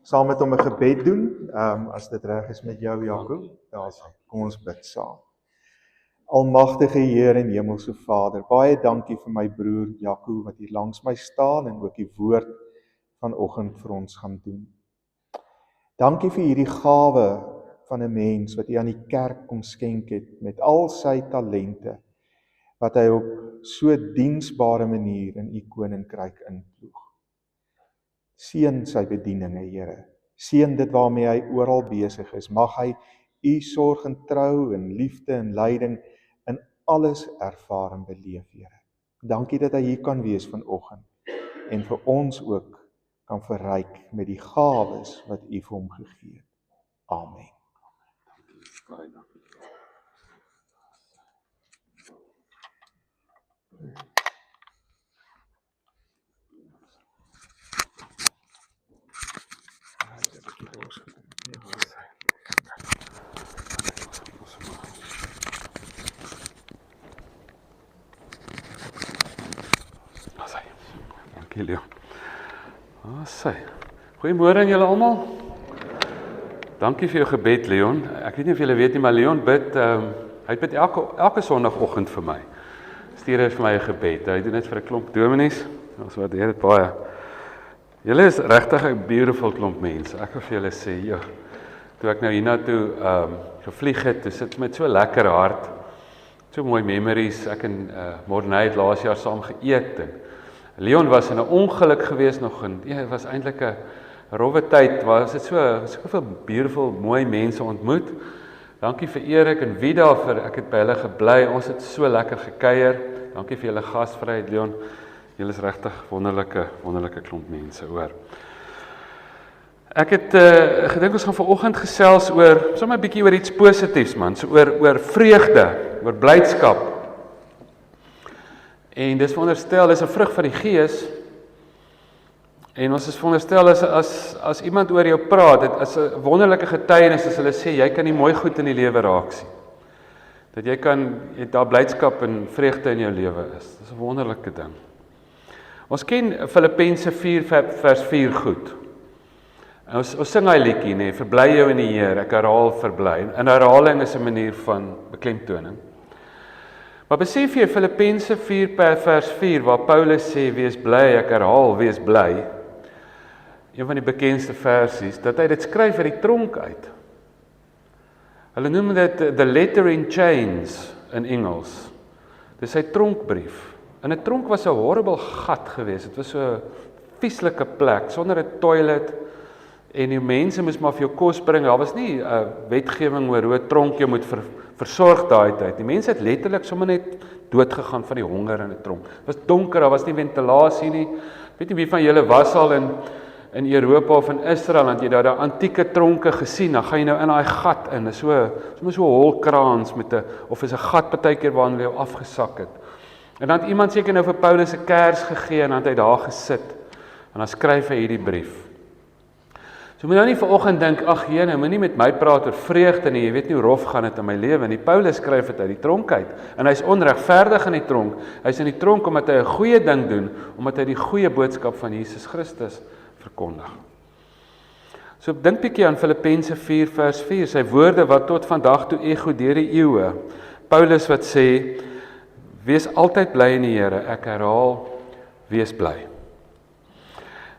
saam met hom 'n gebed doen, as dit reg is met jou, Jaco. Daar is hy. Kom ons bid saam. Almagtige Heer en Hemelse Vader, baie dankie vir my broer Jaco wat hier langs my staan en ook die woord vanoggend vir ons gaan doen. Dankie vir hierdie gawe van 'n mens wat U aan die kerk kom skenk het met al sy talente, wat hy op so diensbare manier in U koninkryk inploeg. Seën sy bedieninge, Here. Seën dit waarmee hy oral besig is. Mag hy U sorg en trou en liefde en leiding in alles ervaar en beleef, Here. Dankie dat hy hier kan wees vanoggend en vir ons ook kan verryk met die gawes wat U vir hom gegee het. Amen. Dankie, Leon. Goeiemôre aan julle almal. Dankie vir jou gebed, Leon. Ek weet nie of julle weet nie, maar Leon bid, hy bid elke sonnagoggend vir my. Stuur hy vir my 'n gebed. Hy doen dit vir 'n klomp dominees. Ons waardeer dit baie. Julle is regtig 'n beautiful klomp mense. Ek wil vir julle sê, joh, toe ek nou hiernatoe gevlieg het, toe sit met so lekker hart. So mooi memories. Ek en Morney het laas jaar saam geëet en Leon was in 'n ongeluk gewees nog en dit was eintlik 'n rowwe tyd. Was dit soveel beautiful mooi mense ontmoet. Dankie vir Erik en Vida vir ek het by hulle gebly. Ons het so lekker gekuier. Dankie vir julle gasvryheid, Leon. Julle is regtig wonderlike klomp mense, hoor. Ek het gedink ons gaan vanoggend gesels oor sommer 'n bietjie oor iets positiefs, man. So oor vreugde, oor blydskap. En dis veronderstel is 'n vrug van die Gees. En ons is veronderstel as iemand oor jou praat, dit is 'n wonderlike getuienis as hulle sê jy kan nie mooi goed in die lewe raak sien. Dat jy daar blydskap en vreugde in jou lewe is. Dis 'n wonderlike ding. Ons ken Filippense 4 vers 4 goed. En ons sing hy liedjie, nee, verbly jou in die Here, ek herhaal verbly. En herhaling is 'n manier van beklemtoning. Maar besef jy Filippense 4 vers 4 waar Paulus sê wees bly, ek herhaal wees bly. Een van die bekendste versies dat hy dit skryf uit die tronk uit. Hulle noem dit the letter in chains in Engels. Dis sy tronkbrief. En 'n tronk was 'n horrible gat geweest. Dit was so 'n vieslike plek sonder 'n toilet en die mense moes maar vir jou kos bring. Daar was nie 'n wetgewing oor hoe 'n tronk jou moet versorg daai tyd. Die mense het letterlik sommer net dood gegaan van die honger in 'n tronk. Dit was donker, daar was nie ventilasie nie. Ek weet nie wie van julle was al in Europa of in Israel, want jy daar daai antieke tronke gesien, dan gaan jy nou in daai gat in. Dis so 'n holkraans of is 'n gat partykeer waarin jy afgesak het. En dan het iemand seker nou vir Paulus 'n kers gegee en dan het hy daar gesit. En dan skryf hy hierdie brief. So moet nou nie vanoggend dink, ag Here, nou moenie met my praat oor vreugde nie, jy weet nie hoe rof gaan dit in my lewe nie. Paulus skryf dit uit die tronk uit. En hy's onregverdig in die tronk. Hy's in die tronk omdat hy 'n goeie ding doen, omdat hy die goeie boodskap van Jesus Christus verkondig. So dink bietjie aan Filippense 4 vers 4, sy woorde wat tot vandag toe ego deur die eeue. Paulus wat sê, wees altyd bly in die Here, ek herhaal, wees bly.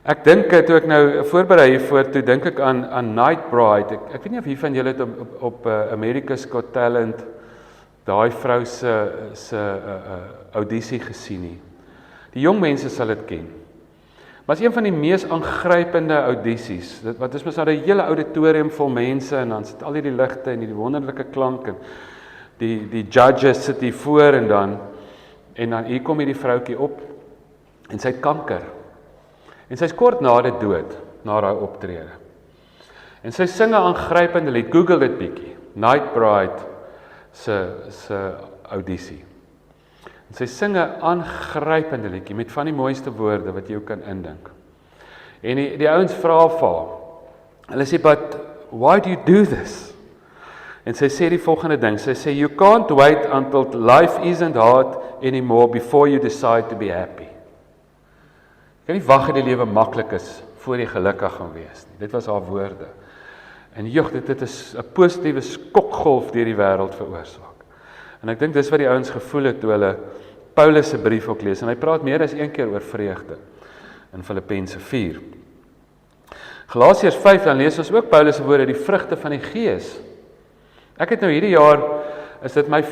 Ek dink, toe ek nou voorberei hiervoor, toe dink ek aan Nightbride. Ek weet nie of wie van julle het op America's Got Talent daai vrou se audisie gesien nie. Die jong mense sal dit ken. Maar is een van die mees aangrypende audisies. Wat is mos nou 'n hele auditorium vol mense en dan sit al hierdie ligte en die wonderlike klank en die judges sit hier voor en dan hier kom hierdie vroutjie op en sy het kanker. En sy is kort na dit dood, na haar optrede. En sy sing 'n aangrypende lied, Google dit bietjie, Nightbride se audisie. En sy sing 'n aangrypende liedjie met van die mooiste woorde wat jy jou kan indink. En die ouens vra vir haar. Hulle sê, but why do you do this? En sy sê die volgende ding, sy sê, you can't wait until life isn't hard anymore before you decide to be happy. Jy kan nie wag dat die lewe maklik is voor jy gelukkig gaan wees nie. Dit was haar woorde. En dit het 'n positiewe skokgolf deur die wêreld veroorsaak. En ek dink dis wat die ouens gevoel het toe hulle Paulus se brief ook lees. En hy praat meer as een keer oor vreugde in Filippense 4. Galasiërs 5, dan lees ons ook Paulus se woorde, die vrugte van die Gees. Ek het nou hierdie jaar, is dit my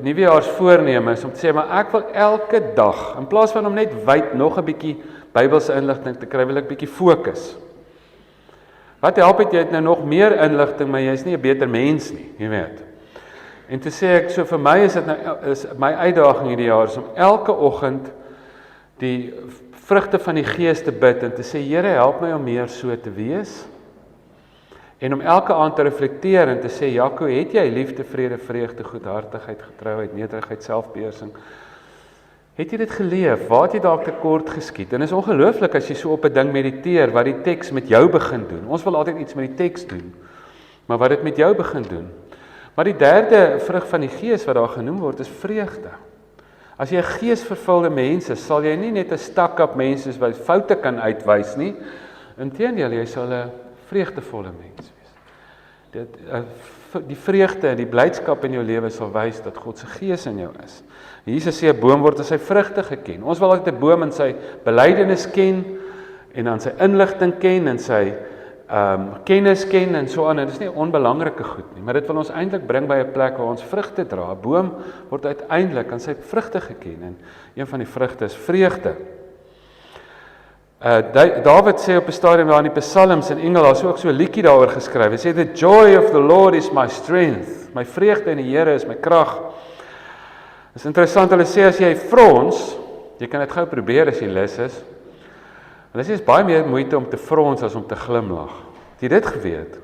nuwejaarsvoorneme is om te sê, maar ek wil elke dag, in plaas van om net wyd nog 'n bietjie Bybelse inligting te kry, wil ek bietjie fokus. Wat help het jy het nou nog meer inligting, maar jy is nie 'n beter mens nie, jy weet. En te sê ek, so vir my is dit nou, is my uitdaging hierdie jaar, is om elke oggend die vrugte van die Gees te bid, en te sê, Here, help my om meer so te wees, en om elke aand te reflekteer, en te sê, Jaco, het jy liefde, vrede, vreugde, goedhartigheid, getrouheid, nederigheid, selfbeheersing, het jy dit geleef, waar het jy dalk tekort geskiet, en is ongelooflik as jy so op 'n ding mediteer, wat die teks met jou begin doen, ons wil altyd iets met die teks doen, maar wat dit met jou begin doen, maar die derde vrug van die Gees wat daar genoem word, is vreugde. As jy 'n geesvervulde mens is, sal jy nie net 'n stak-up mens is wat foute kan uitwys nie, inteendeel, jy sal 'n vreugdevolle mens wees. Die vreugde en die blydskap in jou lewe sal wys dat God se Gees in jou is. Jesus sê 'n boom word as sy vrugte geken. Ons wil altyd 'n boom in sy belydenis ken, en dan sy inligting ken, en sy kennis ken, en so aan, en dit is nie onbelangrike goed nie, maar dit wil ons eintlik bring by 'n plek waar ons vrugte dra. 'n Boom word uiteindelik aan sy vrugte geken, en een van die vrugte is vreugde. David sê op 'n stadium daar in die Psalms in Engels, daar is ook so 'n liedjie daaroor geskryf. Hy sê, the joy of the Lord is my strength. My vreugde in die Here is my krag. Dit is interessant, hulle sê as jy frons, jy kan dit gou probeer as jy lus is. Hulle sê is baie meer moeite om te frons as om te glimlag. Het jy dit geweet?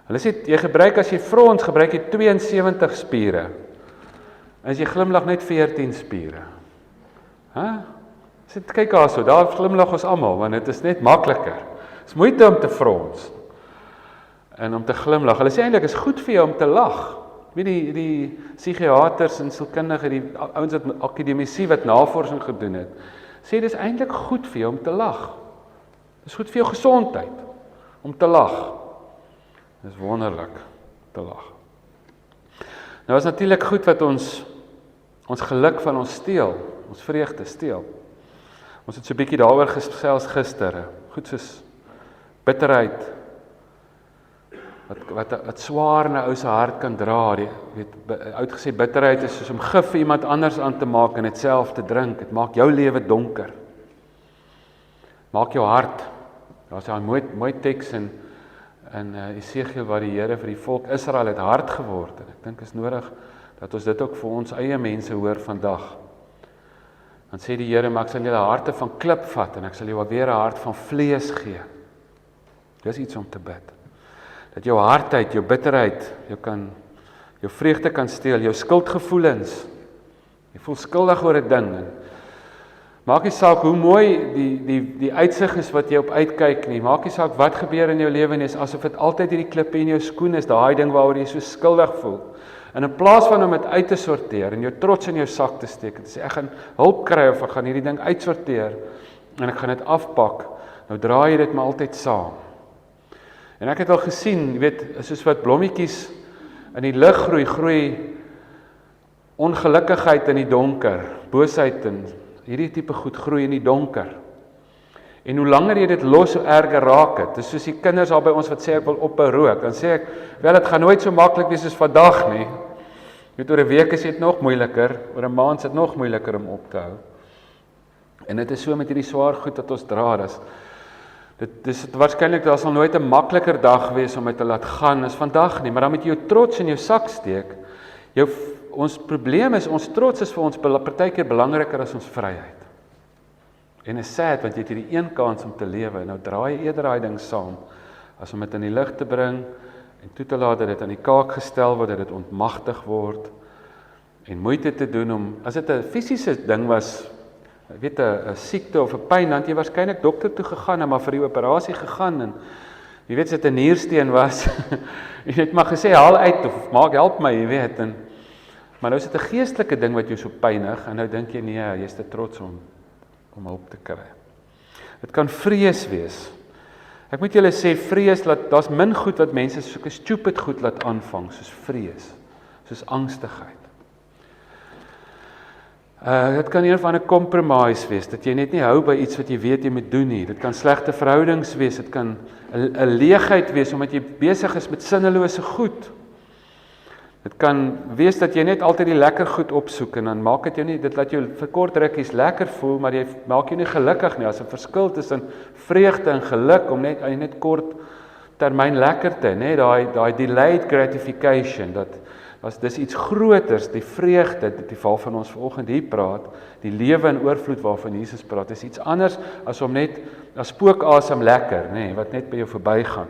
Hulle sê jy gebruik as jy frons, gebruik jy 72 spiere. En as jy glimlag net 14 spiere. Sê kyk daarso, daar glimlag ons almal, want dit is net makliker. Dit is moeite om te frons en om te glimlag. Hulle sê eintlik is goed vir jou om te lag. Weet die psigiaters en sielkundiges, die ouens wat akademici wat navorsing gedoen het, sê dis eintlik goed vir jou om te lag. Dis goed vir jou gesondheid om te lag. Dis wonderlik te lag. Nou is natuurlik goed wat ons geluk van ons steel, ons vreugde steel. Ons het so 'n bietjie daaroor gesels gister. Goed soos bitterheid, wat swaar in 'n ou se hart kan dra. Oud gesê, bitterheid is soos om gif vir iemand anders aan te maak en dit self te drink. Dit maak jou lewe donker. Maak jou hart. Daar's 'n mooi teks in Esegiel waar die Here vir die volk Israel het hard geword. En ek dink is nodig dat ons dit ook vir ons eie mense hoor vandag. Dan sê die Here, maar ek sal julle harte van klip vat en ek sal jou weer 'n hart van vlees gee. Dis iets om te bid. Dat jou hardheid, jou bitterheid, jou vreugde kan steel, jou skuldgevoelens. Jy voel skuldig oor 'n ding. Maak nie saak hoe mooi die uitsig is wat jy op uitkyk nie. Maak nie saak wat gebeur in jou lewe nie, is asof dit altyd hierdie klippe in jou skoen is, daai ding waaroor jy so skuldig voel. En in plaas van om dit uit te sorteer en jou trots in jou sak te steek en te sê ek gaan hulp kry of ek gaan hierdie ding uitsorteer en ek gaan dit afpak, nou draai jy dit maar altyd saam. En ek het al gesien, jy weet, soos wat blommetjies in die lig groei ongelukkigheid in die donker, boosheid en hierdie tipe goed groei in die donker. En hoe langer jy dit los, hoe erger raak dit. Dis soos die kinders al by ons wat sê ek wil ophou rook. Dan sê ek, wel dit gaan nooit so maklik wees soos vandag nie. Jy weet, oor 'n week is dit nog moeiliker, oor 'n maand is dit nog moeiliker om op te hou. En dit is so met hierdie swaar goed wat ons dra, dit is waarskynlik daar sal nooit 'n makliker dag wees om dit te laat gaan as vandag nie, maar dan moet jy jou trots in jou sak steek. Ons probleem is, ons trots is vir ons partykeer belangriker as ons vryheid. En is sad, want jy het hierdie een kans om te lewe, nou draai jy eerder daai ding saam, as om dit in die lig te bring, en toe te laat dat dit aan die kaak gestel word, dat dit ontmagtig word, en moeite te doen om, as dit 'n fisiese ding was, jy weet, 'n siekte of 'n pyn, dan het jy waarskynlik dokter toe gegaan, en maar vir die operasie gegaan, en jy weet, as dit 'n niersteen was, jy het maar gesê, haal uit, of maak, help my, jy weet, maar nou is dit 'n geestelike ding wat jou so pynig, en nou dink jy, nee, jy is te trots om hulp te kry. Dit kan vrees wees. Ek moet julle sê, vrees, daar's min goed wat mense soeke stupid goed laat aanvang, soos vrees, soos angstigheid. Dit kan een of ander compromise wees, dat jy net nie hou by iets wat jy weet jy moet doen nie. Dit kan slegte verhoudings wees, dit kan 'n leegheid wees, omdat jy besig is met sinnelose goed. Dit kan wees dat jy net altyd die lekker goed opsoek, en dan maak dit laat jou vir kort rukkies lekker voel, maar jy maak jou nie gelukkig nie. As 'n verskil tussen vreugde en geluk, om net kort termyn lekker te, daai delayed gratification, dis iets groters, die vreugde, die waarvan ons vanoggend hier praat, die lewe in oorvloed waarvan Jesus praat, is iets anders as om net as spookasem lekker, wat net by jou verbygaan.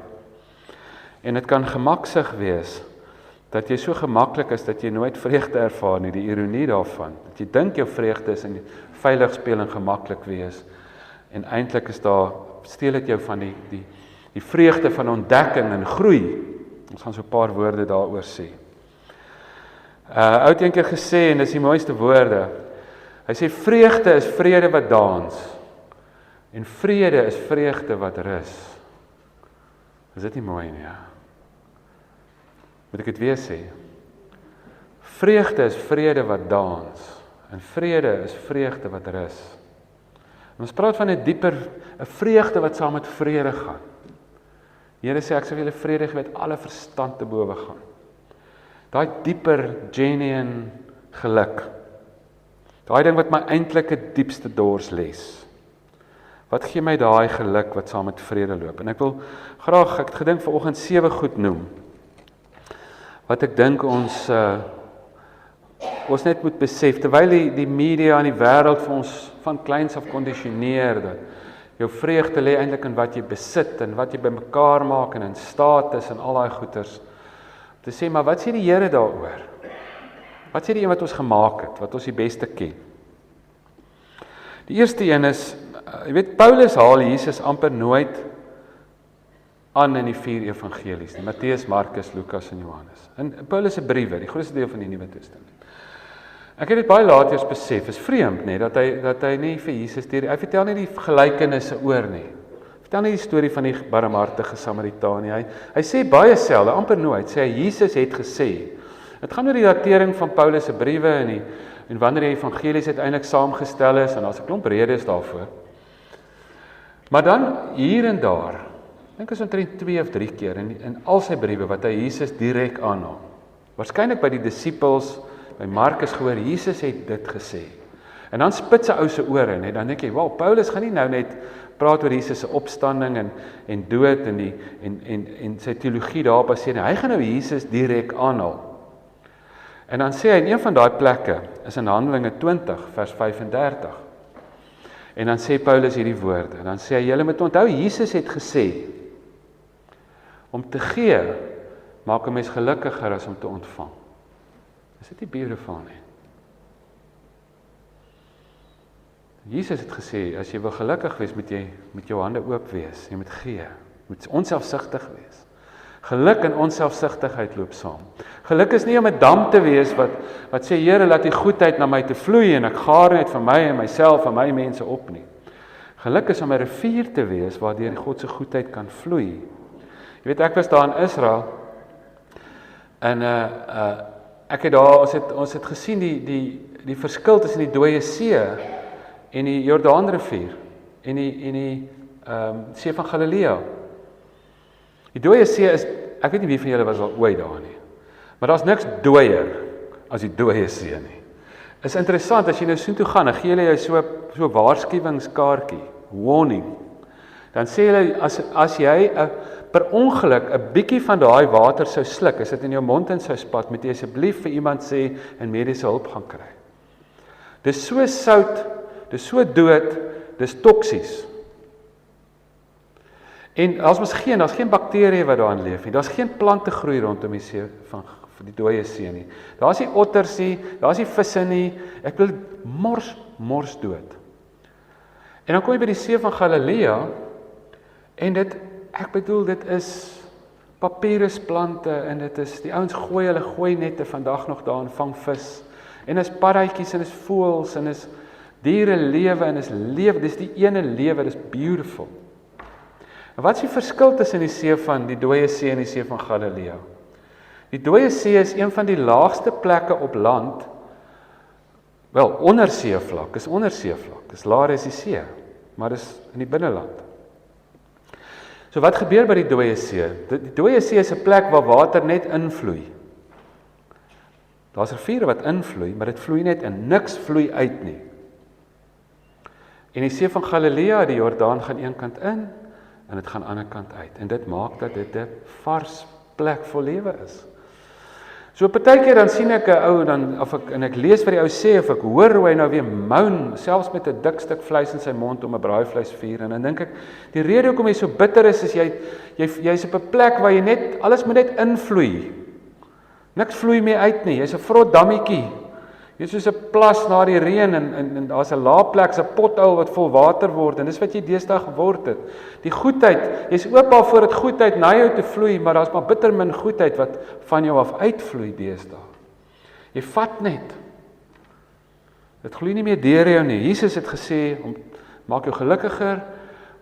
En dit kan gemaksig wees, dat jy so gemaklik is, dat jy nooit vreugde ervaar nie, die ironie daarvan, dat jy dink jou vreugde is in veilig speel en gemaklik wees, en eintlik steel dit jou van die vreugde van ontdekking en groei. Ons gaan so 'n paar woorde daaroor sê. Ou het eendag gesê, en dis die mooiste woorde, hy sê, vreugde is vrede wat dans, en vrede is vreugde wat rus. Is dit nie mooi nie, ja? Moet ek dit weer sê? Vreugde is vrede wat dans, en vrede is vreugde wat rus. En ons praat van 'n vreugde wat saam met vrede gaan. Die Here sê, ek sal julle vrede gee wat alle verstand te bowe gaan. Daai dieper, genuine geluk. Daai ding wat my eintlike diepste dors les. Wat gee my daai geluk wat saam met vrede loop? En ek het gedink vanoggend 7 goed noem, wat ek dink ons net moet besef, terwyl die media en die wêreld vir ons van kleins af kondisioneer, dat jou vreugde lê eintlik in wat jy besit, en wat jy bymekaar maak, en in status, en al daai goeders, te sê, maar wat sê die Here daaroor? Wat sê die een wat ons gemaak het, wat ons die beste ken? Die eerste een is, jy weet, Paulus haal Jesus amper nooit aan in die 4 evangelies, nie, Matteus, Markus, Lukas en Johannes. In Paulus se briewe, die grootste deel van die Nuwe Testament. Ek het dit baie laat eers besef, is vreemd, dat hy nie vir Jesus hy vertel nie die gelykenisse oor nie. Vertel nie die storie van die barmhartige Samaritaan nie. Hy sê baie selde, amper nooit, sê hy, Jesus het gesê. Dit gaan oor die datering van Paulus se briewe en wanneer die evangelies uiteindelik saamgestel is, en daar's 'n klomp redes daarvoor. Maar dan hier en daar, dink is omtrent 2 of 3 keer in al sy briewe wat hy Jesus direk aanhaal. Waarskynlik by die disippels, by Markus gehoor, Jesus het dit gesê. En dan spit sy ou se ore, dan dink jy, wow, Paulus gaan nie nou net praat oor Jesus se opstanding en dood en sy teologie daar baseer nie. Hy gaan nou Jesus direk aanhaal. En dan sê hy in een van daai plekke, is in Handelinge 20 vers 35. En dan sê Paulus hierdie woorde, en dan sê hy, julle moet onthou, Jesus het gesê, om te gee, maak 'n mens gelukkiger as om te ontvang. Is dit nie beautiful nie? Jesus het gesê, as jy wil gelukkig wees, moet jy met jou hande oop wees, jy moet gee, moet onselfsugtig wees. Geluk en onselfsugtigheid loop saam. Geluk is nie om 'n dam te wees wat sê, Here, laat die goedheid na my te vloei, en ek gaar net vir my en myself en my mense op nie. Geluk is om 'n rivier te wees, waardeur God se goedheid kan vloei. Jy weet, ek was daar in Israel, en ek het daar, ons het gesien die verskil tussen die Dooie See en die Jordaanrivier en die See van Galilea. Die Dooie See is, ek weet nie wie van julle was al ooit daar nie, maar daar's niks dooier as die Dooie See nie. Is interessant, as jy nou soontoe gaan, dan gee hulle jou so waarskuwingskaartjie, warning. Dan sê hulle, as jy per ongeluk 'n bietjie van daai water sou sluk, as dit in jou mond in sou spat, moet jy asseblief vir iemand sê en mediese hulp gaan kry. Dis so sout, dis so dood, dis toksies. En daar's geen bakterieë wat daarin leef nie. Daar's geen plante groei rondom die see van die Dooie See nie. Daar's nie otters nie, daar's nie visse nie. Ek wil mors dood. En dan kom jy by die See van Galilea en dit is papierusplante en dit is die ouens gooi nette vandag nog daar en vang vis. En is paddatjies en is voëls en is Diere lewe en is lewe, dis die ene lewe, dis beautiful. En wat is die verskil tussen die see van die Dooie See en die See van Galilea? Die Dooie See is een van die laagste plekke op land, wel, onderseevlak, is onderseevlak, dis laer as die see, maar dis in die binneland. So wat gebeur by die Dooie See? Die Dooie See is 'n plek waar water net invloei. Daar's riviere wat invloei, maar dit vloei net in, niks vloei uit nie. En die See van Galilea, die Jordaan gaan een kant in, en dit gaan ander kant uit. En dit maak dat dit 'n vars plek vol lewe is. So partykeer dan sien ek 'n ou en ek lees wat die ou sê of ek hoor hoe hy nou weer moan, selfs met 'n dik stuk vleis in sy mond om 'n braaivleisvuur, en dan dink ek die rede hoekom hy so bitter is jy's op 'n plek waar alles moet net invloei. Niks vloei meer uit nie. Jy's 'n vrot dammetjie. Jy's soos 'n plas na die reën en daar's 'n lae plek, 'n pothou wat vol water word en dis wat jy deesdae geword het. Die goedheid, jy's oop daarvoor dat goedheid na jou te vloei, maar daar's maar bitter min goedheid wat van jou af uitvloei deesdae. Jy vat net. Dit gloei nie meer deur jou nie. Jesus het gesê maak jou gelukkiger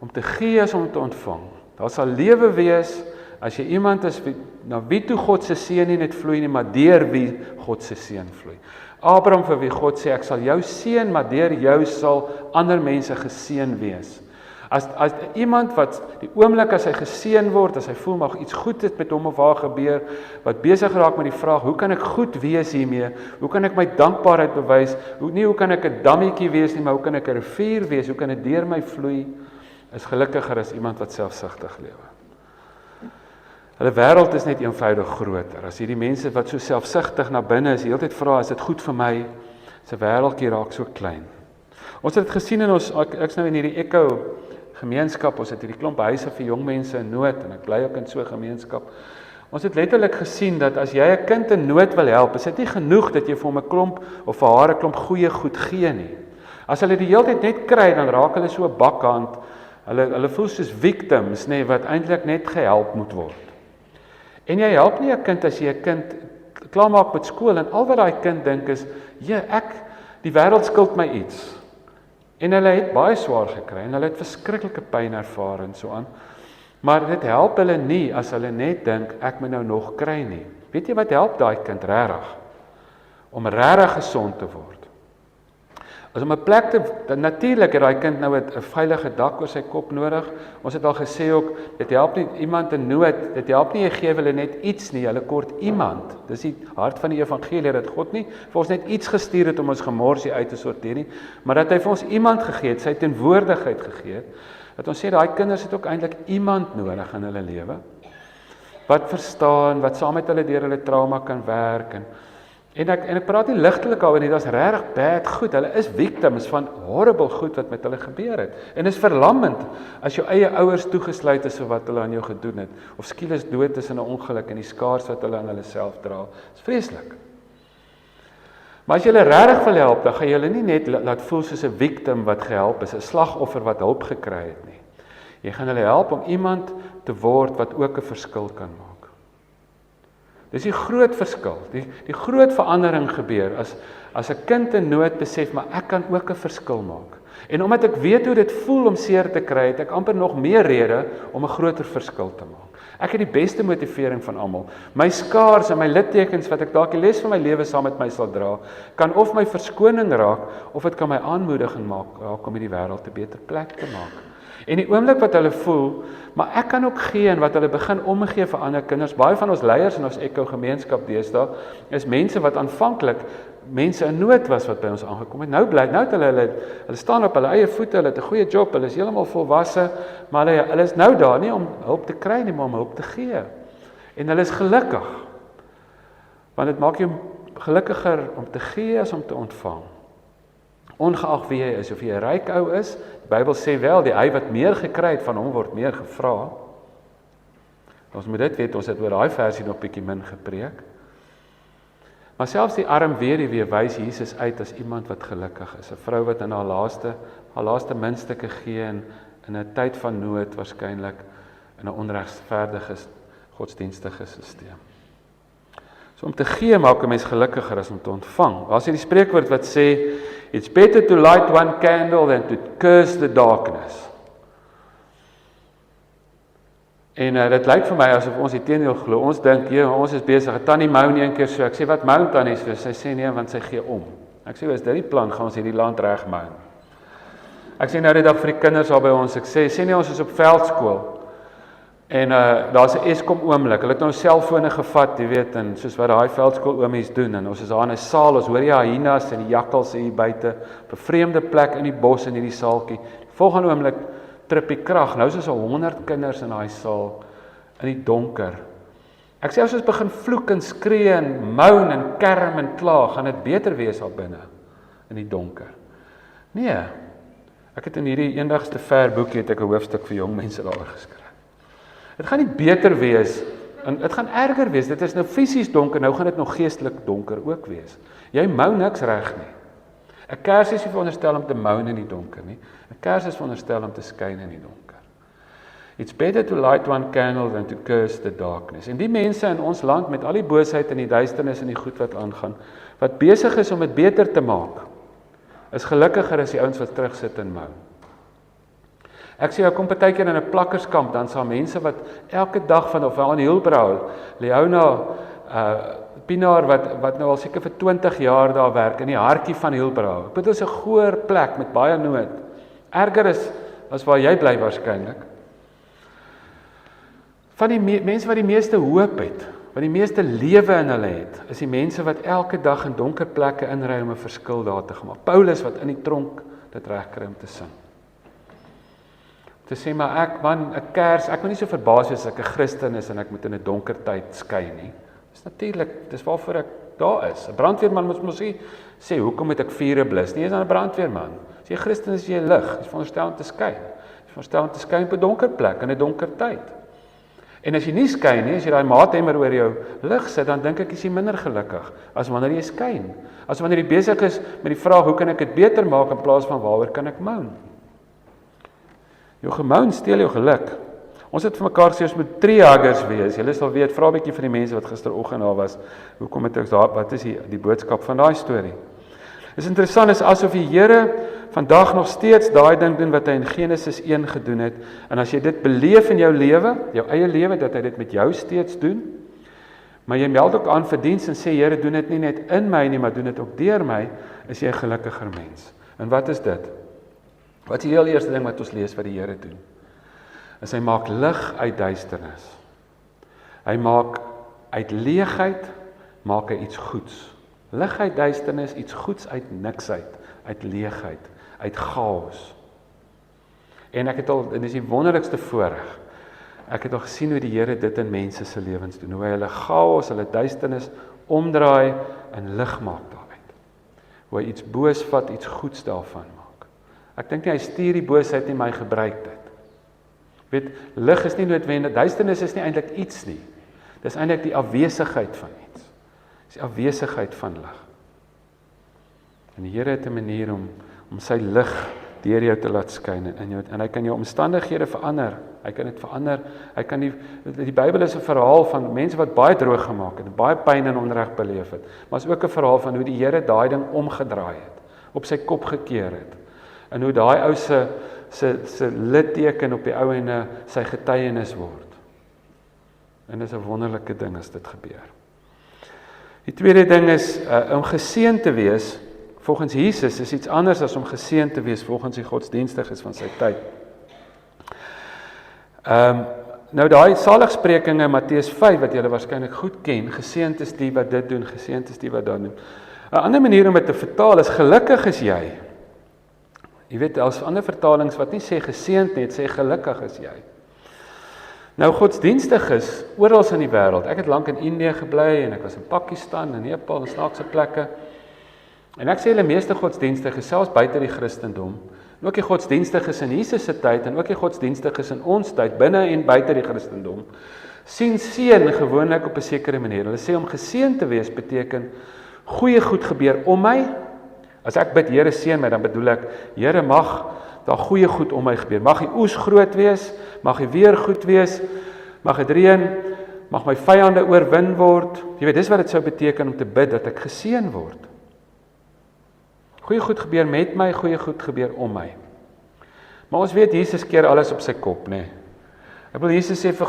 om te gee as om te ontvang. Daar sal lewe wees as jy iemand is na wie toe God se seën nie net vloei nie, maar deur wie God se seën vloei. Abraham vir wie God sê ek sal jou seën, maar deur jou sal ander mense geseën wees. As iemand wat die oomblik as hy geseën word, as hy voel mag iets goed het met hom of haar gebeur, wat besig raak met die vraag, hoe kan ek goed wees hiermee? Hoe kan ek my dankbaarheid bewys? Hoe kan ek 'n dammetjie wees nie, maar hoe kan ek 'n rivier wees? Hoe kan dit deur my vloei? Is gelukkiger as iemand wat selfsugtig lewe. Hulle wêreld is net eenvoudig groter. As hierdie mense wat so selfsugtig na binne is, die hele tyd vra, is dit goed vir my? Sy wêreldjie raak so klein. Ons het dit gesien in ek's nou in hierdie Echo gemeenskap, ons het hierdie klomp huise vir jong mense in nood, en ek bly ook in so 'n gemeenskap. Ons het letterlik gesien dat as jy 'n kind in nood wil help, is dit nie genoeg dat jy vir hom 'n klomp of vir haar 'n klomp goeie goed gee nie. As hulle die hele tyd net kry, dan raak hulle so 'n bakkant. Hulle voel soos victims, nê, wat eintlik net gehelp moet word. En jy help nie 'n kind as jy 'n kind klaarmaak met skool en al wat daai kind dink is, die wêreld skuld my iets. En hulle het baie swaar gekry en hulle het verskriklike pyn ervaar en so aan. Maar dit help hulle nie as hulle net dink ek moet nou nog kry nie. Weet jy wat help daai kind regtig? Om regtig gesond te word. As om 'n plek natuurlik het daai kind nou 'n veilige dak oor sy kop nodig. Ons het al gesê ook, dit help nie iemand in nood, dit help nie jy gee hulle net iets nie, hulle kort iemand. Dis die hart van die evangelie, dat God nie vir ons net iets gestuur het om ons gemorsie uit te sorteer nie, maar dat hy vir ons iemand gegee het, sy teenwoordigheid gegee het, dat ons sê daai kinders het ook eintlik iemand nodig in hulle lewe, wat verstaan, wat saam met hulle deur hulle trauma kan werk, en ek praat nie ligtelik daaroor nie, dit is regtig bad goed, hulle is victims van horrible goed wat met hulle gebeur het, en is verlammend, as jou eie ouers toegesluit is vir wat hulle aan jou gedoen het, of skielik dood is in 'n ongeluk, en die skaars wat hulle aan hulle self dra, is vreeslik. Maar as jy hulle regtig wil help, dan gaan jy hulle nie net laat voel soos 'n victim wat gehelp is, 'n slagoffer wat hulp gekry het nie. Jy gaan hulle help om iemand te word wat ook 'n verskil kan maak. Dis die groot verskil, die groot verandering gebeur as 'n kind in nood besef, maar ek kan ook 'n verskil maak. En omdat ek weet hoe dit voel om seer te kry, het ek amper nog meer rede om 'n groter verskil te maak. Ek het die beste motivering van almal. My skaars en my littekens wat ek dalk die les van my lewe saam met my sal dra, kan of my verskoning raak, of dit kan my aanmoediging maak om hierdie wêreld 'n beter plek te maak. En die oomblik wat hulle voel, maar ek kan ook gee en wat hulle begin omgee vir ander kinders. Baie van ons leiers in ons Echo gemeenskap deesdae is mense wat aanvanklik mense in nood was wat by ons aangekom het. Nou het hulle staan op hulle eie voete, hulle het 'n goeie job, hulle is heeltemal volwasse, maar hulle is nou daar nie om hulp te kry nie, maar om hulp te gee. En hulle is gelukkig. Want dit maak jou gelukkiger om te gee as om te ontvang. Ongeag wie jy is, of jy 'n ryk ou is, die Bybel sê wel, die hy wat meer gekry het, van hom word meer gevra. Ons moet dit weet, ons het oor daai versie nog bietjie min gepreek. Maar selfs die arm weduwee wys Jesus uit as iemand wat gelukkig is, 'n vrou wat in haar laaste muntstukke gee in 'n tyd van nood, waarskynlik in 'n onregverdige godsdienstige stelsel. So om te gee maak 'n mens gelukkiger as om te ontvang. Daar's hierdie spreekwoord wat sê, it's better to light one candle than to curse the darkness. En dit lyk vir my asof ons die teendeel glo. Ons dink, ons is besig. Tannie Mou nie een keer so. Ek sê, wat mou tannie so? Sy sê nee, want sy gee om. Ek sê, is dit die plan, gaan ons hierdie land reg mou. Ek sê nou die dag vir die kinders daar by ons, ek sê nie ons is op veldskool. En daar's 'n Eskom oomblik. Hulle het nou selfone gevat, jy weet, en soos wat daai veldskool oomies doen. En ons is daar in 'n saal, ons hoor die hyenas en die jakkals hier buite, op 'n vreemde plek in die bos in hierdie saaltjie. Volgende oomblik trip die krag. Nou is daar 100 kinders in daai saal in die donker. Ek sê as ons begin vloek en skree en moan en kerm en kla, gaan dit beter wees daar binne in die donker. Nee. Ek het in hierdie eendagste ver boekie het ek 'n hoofstuk vir jong mense daaroor geskryf. Dit gaan nie beter wees, en dit gaan erger wees. Dit is nou fisies donker, nou gaan dit nog geestelik donker ook wees. Jy mou niks reg nie. 'n Kers is nie veronderstel om te mou in die donker nie. 'n Kers is veronderstel om te skyn in die donker. It's better to light one candle than to curse the darkness. En die mense in ons land met al die boosheid en die duisternis en die goed wat aangaan, wat besig is om dit beter te maak, is gelukkiger as die ouens wat terugsit en mou. Ek sê, kom partykeer in 'n plakkerskamp, dan sal mense wat elke dag van of aan Hielbrau, Leona, Pinaar wat nou al seker vir 20 jaar daar werk in die hartjie van Hielbrau. Dit is 'n goeie plek met baie nood. Erger is as waar jy bly waarskynlik. Van die mense wat die meeste hoop het, wat die meeste lewe in hulle het, is die mense wat elke dag in donker plekke inry om 'n verskil daar te gemaak. Paulus wat in die tronk dit regkry om te sing. Te sê, maar ek kers, ek wil nie so verbaas wees as ek 'n Christen is en ek moet in 'n donker tyd skyn nie. Dis natuurlik, dis waarvoor ek daar is. 'n Brandweerman moet mos sê, hoekom moet ek vure blus? Nie, is dan 'n brandweerman. As jy Christen is, jy lig. Jy is veronderstel om te skyn. Jy is veronderstel om te skyn op 'n donker plek, in 'n donker tyd. En as jy nie skyn nie, as jy daai maathemmer oor jou lig sit, dan dink ek is jy minder gelukkig as wanneer jy skyn. As wanneer jy besig is met die vraag, hoe kan ek dit beter maak in plaas van waaroor kan ek moan? Jou gemoun steel jou geluk. Ons het vir mekaar gesê ons moet tree huggers wees. Julle sal weet, vra 'n bietjie vir die mense wat gisteroggend daar was. Hoekom het ek daar, wat is die boodskap van daai storie? Is interessant, is asof die Here vandag nog steeds daai ding doen wat hy in Genesis 1 gedoen het. En as jy dit beleef in jou lewe, jou eie lewe, dat hy dit met jou steeds doen, maar jy meld ook aan vir diens en sê, Here, doen dit nie net in my nie, maar doen dit ook deur my, is jy 'n gelukkiger mens. En wat is dit? Wat is die heel eerste ding wat ons lees wat die Here doen? Is hy maak lig uit duisternis. Hy maak uit leegheid, maak hy iets goeds. Lig uit duisternis, iets goeds uit niks uit leegheid, uit chaos. En ek het al, en dis die wonderlikste voorreg, ek het al gesien hoe die Here dit in mense se lewens doen, hoe hy hulle chaos, hulle duisternis omdraai en lig maak daaruit. Hoe hy iets boos vat, iets goeds daarvan maak. Ek dink nie hy stuur die boosheid nie, maar hy gebruik dit. Weet, lig is nie noodwendig, duisternis is nie eintlik iets nie. Dis eintlik die afwesigheid van iets. Dis die afwesigheid van lig. En die Here het 'n manier om sy lig deur jou te laat skyn in jou, en hy kan jou omstandighede verander. Hy kan dit verander. Hy kan die Bybel is 'n verhaal van mense wat baie droog gemaak het, baie pyn en onreg beleef het. Maar is ook 'n verhaal van hoe die Here daai ding omgedraai het, op sy kop gekeer het. En hoe daai ou se litteken op die ou ene sy getuienis word. En dis 'n wonderlike ding as dit gebeur. Die tweede ding is om geseën te wees volgens Jesus is iets anders as om geseën te wees volgens die godsdienstiges van sy tyd. Nou daai saligsprekinge Matteus 5 wat julle waarskynlik goed ken, geseënd is die wat dit doen, geseënd is die wat dat doen. 'n Ander manier om dit te vertaal is gelukkig is jy. Jy weet, daar's ander vertalings wat nie sê geseënd net, sê gelukkig is jy. Nou godsdienstiges oral in die wêreld. Ek het lank in Indië gebly en ek was in Pakistan en Nepal en snaakse plekke. En ek sê hulle meeste godsdienstiges, selfs buite die Christendom, en ook die godsdienstiges in Jesus se tyd en ook die godsdienstiges in ons tyd, binne en buite die Christendom, sien seën gewoonlik op 'n sekere manier. Hulle sê om geseën te wees beteken goeie goed gebeur om my. As ek bid Here seën my, dan bedoel ek Here mag daar goeie goed om my gebeur. Mag die oes groot wees, mag die weer goed wees, mag dit reën, mag my vyande oorwin word. Jy weet, dis wat dit sou beteken om te bid, dat ek geseën word. Goeie goed gebeur met my, goeie goed gebeur om my. Maar ons weet, Jesus keer alles op sy kop, nê. Ek wil Jesus sê vir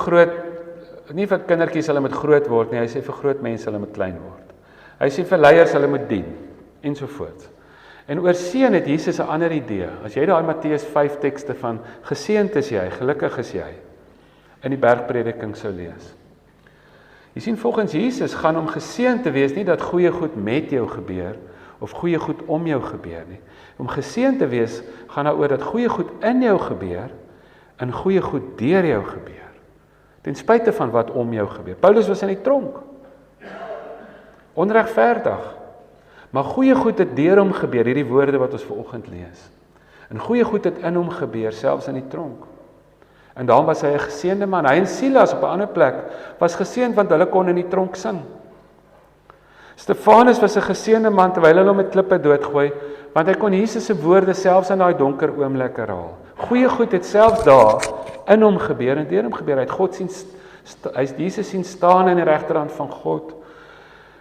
nie vir kindertjies hulle moet groot word nie, hy sê vir groot mense hulle moet klein word. Hy sê vir leiers hulle moet dien, ensovoorts. En oor seën het Jesus 'n ander idee. As jy daai Matteus 5 tekste van geseënd is jy, gelukkig is jy, in die bergprediking sou lees. Jy sien, volgens Jesus gaan om geseënd te wees nie dat goeie goed met jou gebeur, of goeie goed om jou gebeur nie. Om geseënd te wees gaan daaroor dat goeie goed in jou gebeur, en goeie goed deur jou gebeur. Ten spyte van wat om jou gebeur. Paulus was in die tronk. Onregverdig. Maar goeie goed het deur hom gebeur, hierdie woorde wat ons vanoggend lees. En goeie goed het in hom gebeur, selfs in die tronk. En daarom was hy 'n geseënde man. Hy en Silas op 'n ander plek was geseënd want hulle kon in die tronk sing. Stefanus was 'n geseënde man terwyl hulle hom met klippe doodgooi, want hy kon Jesus se woorde selfs in daai donker oomblik herhaal. Goeie goed het selfs daar in hom gebeur en deur hom gebeur. Hy het God sien, hy het Jesus sien staan in die regterhand van God.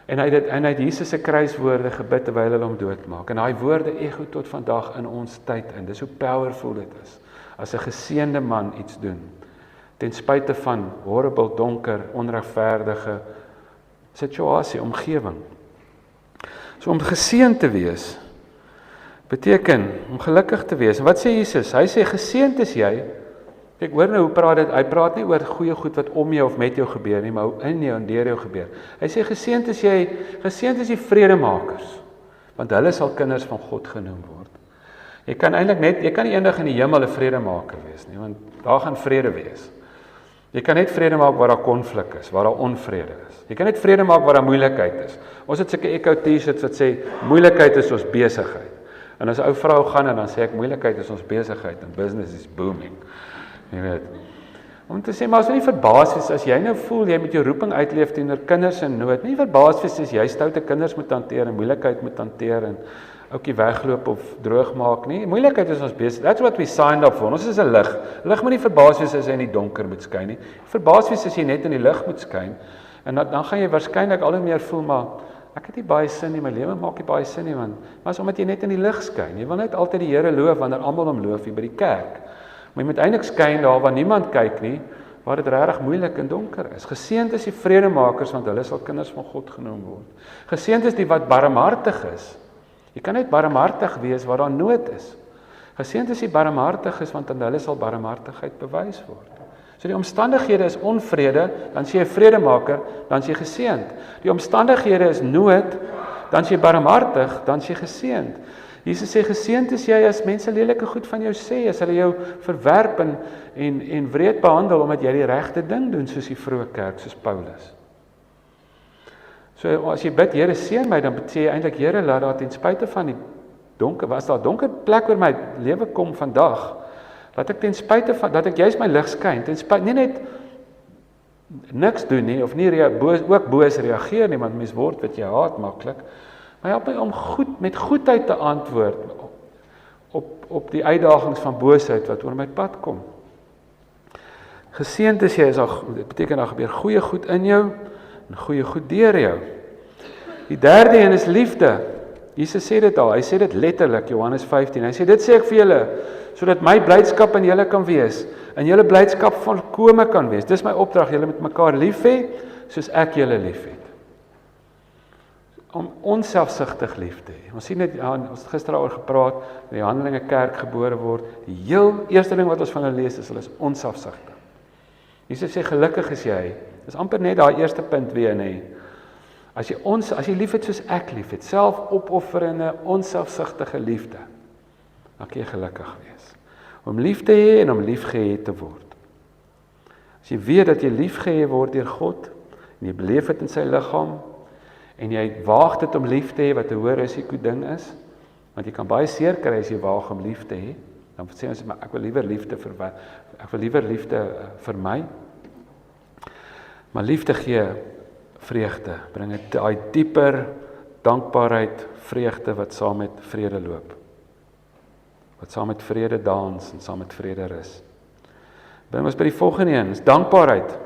En hy het Jesus se kruiswoorde gebid terwyl hulle hom doodmaak. En daai woorde ego tot vandag in ons tyd in. Dis hoe powerful dit is. As 'n geseënde man iets doen, ten spyte van horrible, donker, onregverdige situasie, omgewing. So om geseënd te wees beteken om gelukkig te wees. En wat sê Jesus? Hy sê geseënd is jy. Kyk, hoor nou hoe praat dit. Hy praat nie oor goeie goed wat om jou of met jou gebeur nie, maar hoe in jou en deur jou gebeur. Hy sê geseënd is jy, geseënd is die vredemakers, want hulle sal kinders van God genoem word. Jy kan nie eendag in die hemel 'n vredemaker wees nie, want daar gaan vrede wees. Jy kan net vrede maak waar daar konflik is, waar daar onvrede is. Jy kan net vrede maak waar daar moeilikheid is. Ons het sulke Echo T-shirts wat sê moeilikheid is ons besigheid. En as 'n ou vrou gaan en dan sê ek moeilikheid is ons besigheid en business is booming. Jy weet. Om te sê maar as jy nie verbaas wees as jy nou voel jy moet jou roeping uitleef teenoor kinders in nood. Nie verbaas wees as jy stoute kinders moet hanteer en moeilikheid moet hanteer en ouetjie wegloop of droog maak nie. Moeilikheid is ons besig. That's what we signed up for. Ons is 'n lig. Lig moet nie verbaas wees as hy in die donker moet skyn nie. Verbaas wees as jy net in die lig moet skyn. En dan gaan jy waarskynlik al hoe meer voel maar ek het nie baie sin nie, my lewe maak nie baie sin nie man. Maar as omdat jy net in die lig skyn. Jy wil net altyd die Here loof wanneer almal hom loof hier by die kerk. Maar jy moet eintlik skyn daar waar niemand kyk nie, waar dit regtig moeilik en donker is. Geseënd is die vredemakers want hulle sal kinders van God genoem word. Geseënd is die wat barmhartig is. Jy kan net barmhartig wees waar daar nood is. Geseënd is die barmhartig is want aan hulle sal barmhartigheid bewys word. So die omstandighede is onvrede, dan is jy 'n vredemaker, dan is jy geseënd. Die omstandighede is nood, dan is jy barmhartig, dan is jy geseënd. Jesus sê geseënd is jy as mense lelike goed van jou sê, as hulle jou verwerp en wreed behandel omdat jy die regte ding doen soos die vroeë kerk, soos Paulus. So as jy bid, Here seën my, dan sê jy eintlik Here laat daar ten spyte van die donker, was daar donker plek oor my lewe kom vandag, dat ek ten spyte van dat ek juist my lig skyn, ten spyte nie net niks doen nie of nie ook boos reageer nie, want mens word wat jy haat maklik. Maar help my om met goedheid te antwoord op die uitdagings van boosheid wat oor my pad kom. Geseënd is jy, dit beteken daar gebeur goeie goed in jou en goeie goed deur jou. Die derde een is liefde. Jesus sê dit al, hy sê dit letterlik, Johannes 15. Hy sê dit sê ek vir julle, sodat my blydskap in julle kan wees en julle blydskap volkome kan wees. Dis my opdrag, julle moet mekaar lief hê soos ek julle liefhet. Om onselfsugtig lief te hê. Ons sien dit, ons het gister daaroor gepraat, die Handelinge kerk gebore word. Die heel eerste ding wat ons van hulle lees is hulle is onselfsugtig. Jesus sê gelukkig is jy. Dis amper net daai eerste punt weer nê. As jy liefhet soos ek liefhet, selfopofferende, onselfsugtige liefde, dan kan jy gelukkig wees. Om lief te hê en om liefgehê te word. As jy weet dat jy liefgehê word deur God en jy beleef dit in sy liggaam en jy waag dit om lief te hê wat 'n hoë risiko ding is, want jy kan baie seer kry as jy waag om lief te hê. Dan sê ons maar ek wil liewer liefde vir my. Maar liefde gee vreugde, bring dit daai dieper dankbaarheid, vreugde wat saam met vrede loop. Wat saam met vrede dans en saam met vrede rus. Bring ons by die volgende een, is dankbaarheid.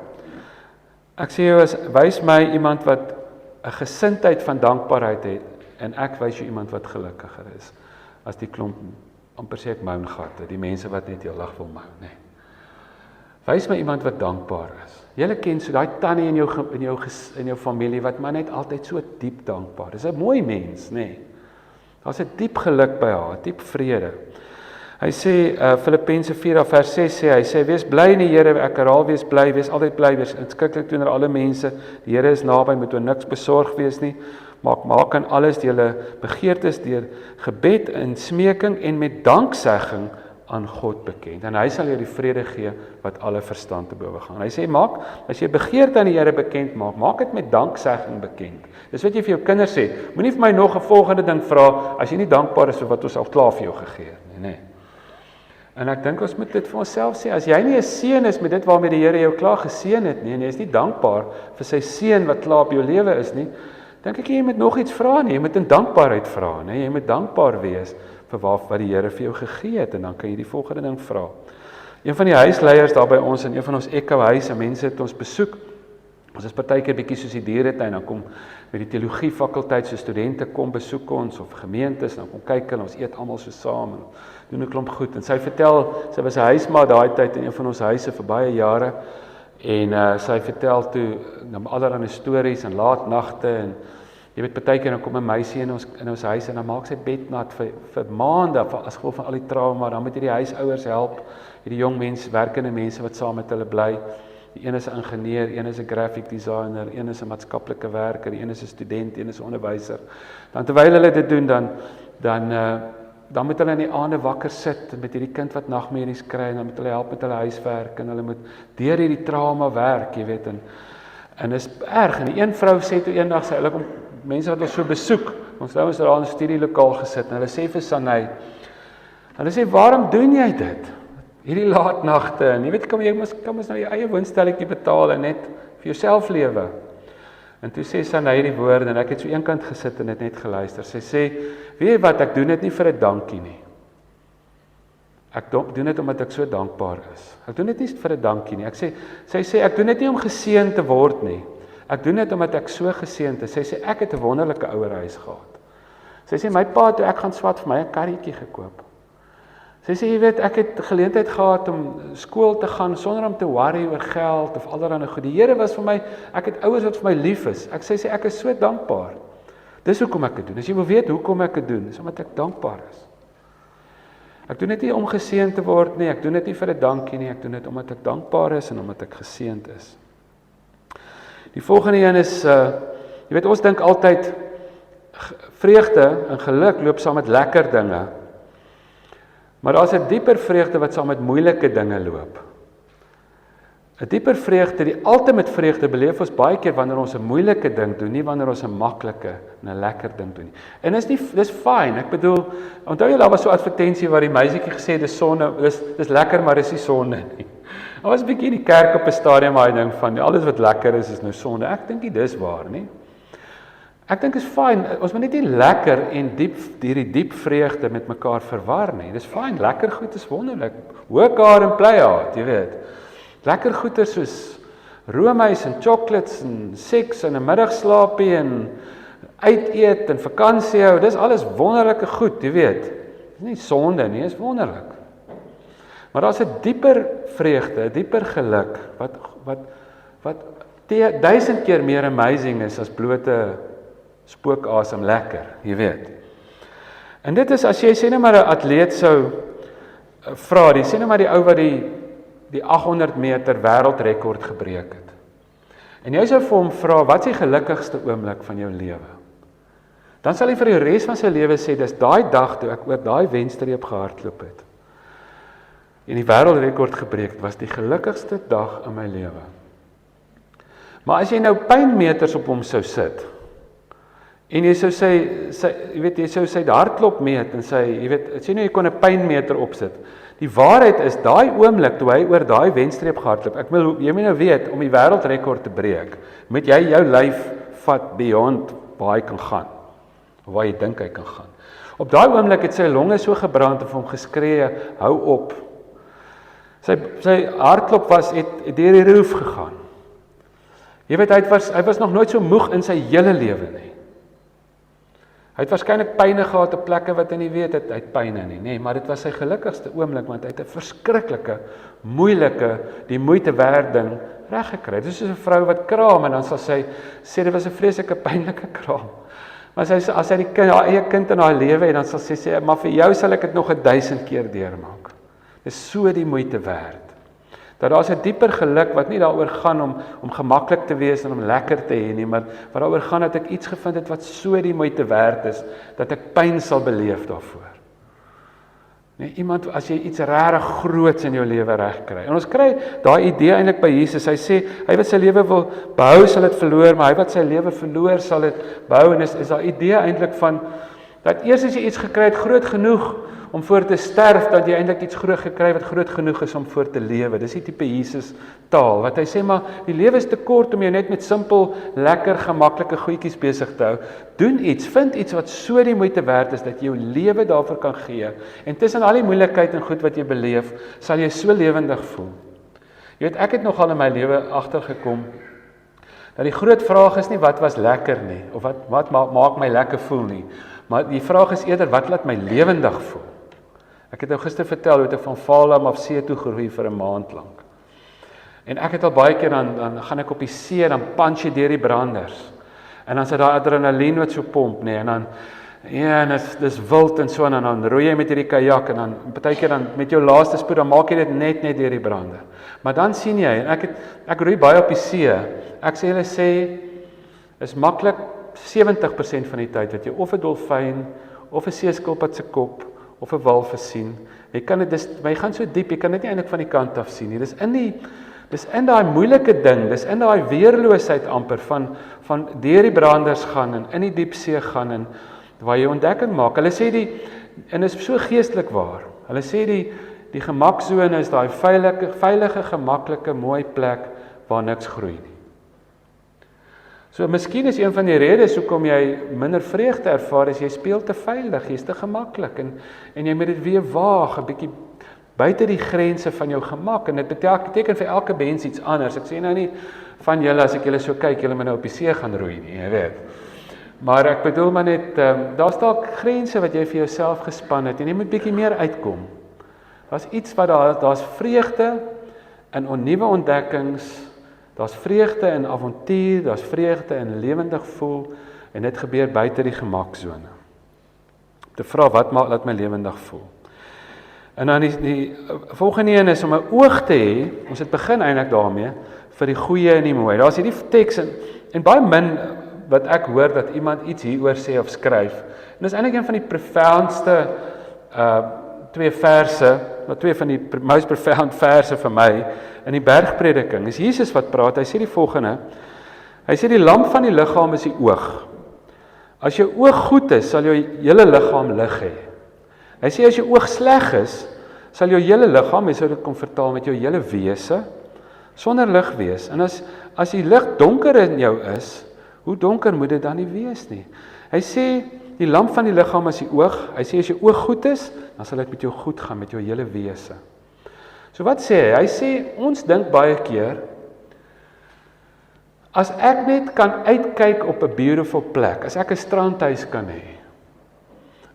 Ek sê jou, wys my iemand wat 'n gesindheid van dankbaarheid het, en ek wys jou iemand wat gelukkiger is, as die klomp, amper sê ek moungatte, die mense wat net heel lag wil mou, nee. Wys my iemand wat dankbaar is. Julle ken so daai tannie in jou familie, wat maar net altyd so diep dankbaar is. 'n mooi mens, nee. Daar's 'n diep geluk by haar, diep vrede. Hy sê, Filippense 4:6 sê, hy sê, wees bly in die Here, ek herhaal, wees bly, wees altyd bly, wees inskikkelik teenoor alle mense, die Here is naby, moet oor niks besorg wees nie, maak aan alles die julle begeertes deur gebed en smeking en met danksegging aan God bekend. En hy sal jou die vrede gee wat alle verstand te bowe gaan. Hy sê, as jy begeerte aan die Here bekend maak dit met danksegging bekend. Dis wat jy vir jou kinders sê, moenie vir my nog 'n volgende ding vra, as jy nie dankbaar is vir wat ons al klaar vir jou gegee het, nee. En ek dink ons moet dit vir onsself sê, as jy nie 'n seën is met dit waarmee die Here jou klaar geseën het nie, en jy is nie dankbaar vir sy seën wat klaar op jou lewe is nie, dink ek jy moet nog iets vra nie, jy moet in dankbaarheid vra, nee, jy moet dankbaar wees vir wat die Here vir jou gegee het, en dan kan jy die volgende ding vra. Een van die huisleiers daar by ons, in een van ons Ekko-huise, mense het ons besoek, ons is partykeer bietjie soos die dieretuin, dan kom met die teologie fakulteit, so studente kom besoek ons, of gemeentes, dan kom kyk en ons eet almal so saam, en doen 'n klomp goed, en sy vertel, sy was 'n huismaat daai tyd in een van ons huise vir baie jare, en sy vertel toe, allerlei stories, en laat nagte, en jy weet, partykeer dan kom 'n meisie in ons huis, en dan maak sy bed nat vir maande, as gevolg van al die trauma, dan moet jy die huisouers help, die jong mense, werkende mense wat saam met hulle bly, die een is 'n ingenieur, een is 'n graphic designer, een is 'n maatskaplike werker, die een is 'n student, een is 'n onderwyser. Dan terwyl hulle dit doen, dan moet hulle in die aande wakker sit met hierdie kind wat nagmerries kry, en dan moet hulle help met hulle huiswerk, en hulle moet deur hierdie trauma werk, jy weet, en is erg, en die een vrou sê toe eendag, sy hulle kom mense wat ons so besoek, ons nou is daar in 'n studielokaal gesit, en hulle sê vir Sanay, hulle sê, waarom doen jy dit? Hierdie laat nagte, en jy weet, kan ons nou jou eie woonstelletjie betaal, en net vir jouself lewe. En toe sê Sanay die woorde, en ek het so eenkant gesit en het net geluister, sy sê, weet jy wat, ek doen dit nie vir 'n dankie nie. Ek doen dit omdat ek so dankbaar is. Ek doen dit nie vir 'n dankie nie. Sy sê, ek doen dit nie om geseën te word nie. Ek doen dit omdat ek so geseënd is. Sy sê, ek het 'n wonderlike ouerhuis gehad. Sy sê, my pa toe ek gaan swat vir my 'n karretjie gekoop. Sy sê, jy weet, ek het geleentheid gehad om skool te gaan sonder om te worry oor geld of allerlei goed. Die Here was vir my, ek het ouers wat vir my lief is. Sy sê, ek is so dankbaar. Dis hoekom ek dit doen. As jy wil weet hoekom ek dit doen, is omdat ek dankbaar is. Ek doen dit nie om geseënd te word nie, ek doen dit nie vir 'n dankie nie, ek doen dit omdat ek dankbaar is en omdat ek geseënd is. Die volgende een is, jy weet, ons dink altyd, vreugde en geluk loop saam met lekker dinge. Maar daar's 'n dieper vreugde wat saam met moeilike dinge loop. 'n Dieper vreugde, die ultimate vreugde beleef ons baie keer wanneer ons 'n moeilike ding doen, nie wanneer ons 'n maklike en 'n lekker ding doen nie. En dis fyn. Ek bedoel, onthou jy daar was so 'n advertensie waar die meisietjie gesê het dis sonde, dis lekker, maar dis nie sonde nie. Daar was 'n bietjie in die kerk op 'n stadium waar hy ding van alles wat lekker is nou sonde. Ek dink nie dis waar nie. Ek dink is fyn. Ons moet net nie lekker en hierdie diep vreugde met mekaar verwar nie. Dis fyn. Lekker goed is wonderlik. Hoekhaar en pleihaar, jy weet. Lekker goeie soos roomys en chocolates en seks en 'n middagslaapie en uit eet en vakansie hou. Dis alles wonderlike goed, jy weet. Dis nie sonde nie, is wonderlik. Maar daar's 'n dieper vreugde, 'n dieper geluk wat 1000 keer meer amazing is as blote spookasem lekker, jy weet. En dit is as jy sê net maar 'n atleet sou vra, sê net maar die ou wat die 800 meter wêreldrekord gebreek het. En jy sou vir hom vra, wat is die gelukkigste oomblik van jou lewe? Dan sal hy vir die res van sy lewe sê, dis daai dag toe ek oor daai wenstreep gehardloop het. En die wêreldrekord gebreek het, was die gelukkigste dag in my lewe. Maar as jy nou pynmeters op hom sou sit, en jy sou jy sou sy hartklop meet, en jy weet, sê nou jy kon 'n pynmeter opsit, die waarheid is, daai oomblik toe hy oor daai wenstreep gehardloop, jy moet nou weet, om die wêreldrekord te breek, moet jy jou lyf vat beyond waar hy kan gaan, of waar jy dink hy kan gaan. Op daai oomblik het sy longe so gebrand en vir hom geskree, hou op. Sy hartklop het deur die roof gegaan. Jy weet, hy was nog nooit so moeg in sy hele lewe nie. Hy het waarskynlik pyne gehad op plekke wat hy nie weet het, hy het pyne nie, nee, maar dit was sy gelukkigste oomblik, want hy het 'n verskriklike, moeilike, die moeite werd ding reggekry. Dit is soos 'n vrou wat kraam, en dan sal sy sê, dit was 'n vreeslike pynlike kraam. Maar as hy haar eie kind in haar lewe het, dan sal sy sê, maar vir jou sal ek dit nog 1000 keer deurmaak. Dit is so die moeite werd. Dat daar is 'n dieper geluk wat nie daaroor gaan om gemaklik te wees en om lekker te hê nie, maar wat daaroor gaan dat ek iets gevind het wat so die moeite werd is, dat ek pyn sal beleef daarvoor. Nee, iemand, as jy iets regtig groots in jou lewe regkry. En ons kry daai idee eintlik by Jesus. Hy sê, hy wat sy lewe wil behou, sal dit verloor, maar hy wat sy lewe verloor, sal dit behou. En is daai idee eintlik van, dat eers as jy iets gekry het, groot genoeg om voor te sterf, dat jy eintlik iets groot gekry wat groot genoeg is om voor te lewe. Dis die tipe Jesus taal, wat hy sê, maar die lewe is te kort om jou net met simpel, lekker, gemaklike goedjies besig te hou. Doen iets, vind iets wat so die moeite werd is, dat jy jou lewe daarvoor kan gee, en tussen al die moeilikheid en goed wat jy beleef, sal jy so lewendig voel. Jy weet, ek het nogal in my lewe agtergekom, dat die groot vraag is nie, wat was lekker nie, of wat maak my lekker voel nie, maar die vraag is eerder, wat laat my lewendig voel? Ek het nou gister vertel hoe ek van Faalam af see toe groei vir 'n maand lank. En ek het al baie keer, dan gaan ek op die see, dan punch jy deur die branders. En dan is daai adrenalien wat so pomp, nee, en dan, ja, en dis wild en so, en dan roei jy met hierdie kajak, en dan, partykeer dan, met jou laaste spoed, dan maak jy dit net deur die brander. Maar dan sien jy, en ek roei baie op die see, ek sê, hulle sê, is maklik 70% van die tyd, wat jy of 'n dolfyn, of 'n seeskilpad se kop, of 'n walvis sien. Jy kan dit, maar jy gaan so diep, jy kan dit nie eintlik van die kant af sien nie. Dis in daai moeilike ding, dis in daai weerloosheid amper van deur die branders gaan en in die diep see gaan en waar jy ontdekking maak. Hulle sê en is so geestelik waar. Hulle sê die gemaksone is daai veilige, gemaklike, mooi plek waar niks groei nie. So miskien is een van die redes hoekom jy minder vreugde ervaar, is jy speel te veilig, jy's te gemaklik, en jy moet dit weer waag, 'n bietjie buite die grense van jou gemak, en dit beteken vir elke mens iets anders. Ek sê nou nie van julle, as ek julle so kyk, julle moet nou op die see gaan roei nie, jy weet. Maar ek bedoel maar net, daar's dalk grense wat jy vir jouself gespan het, en jy moet bietjie meer uitkom. Daar's iets wat daar's vreugde in nuwe ontdekkings, daar's vreugde in avontuur, daar's vreugde in lewendig voel, en dit gebeur buite die gemaksone. Te vra, wat laat my lewendig voel? En dan die volgende een is om 'n oog te hê, ons het begin eintlik daarmee, vir die goeie en die mooi. Daar's hierdie teks, en baie min wat ek hoor, dat iemand iets hieroor sê of skryf, en dis eintlik een van die profoundste twee van die most profound verse vir my, in die bergprediking, is Jesus wat praat. Hy sê die volgende, hy sê die lamp van die liggaam is die oog. As jou oog goed is, sal jou hele liggaam lig hê. Hy sê as jou oog sleg is, sal jou hele liggaam, jy sou dit kon vertaal met jou hele wese, sonder lig wees. En as die lig donker in jou is, hoe donker moet dit dan nie wees nie? Hy sê die lamp van die liggaam is die oog. Hy sê as jou oog goed is, dan sal dit met jou goed gaan, met jou hele wese. So wat sê hy? Hy sê, ons dink baie keer, as ek net kan uitkyk op 'n beautiful plek, as ek 'n strandhuis kan hê,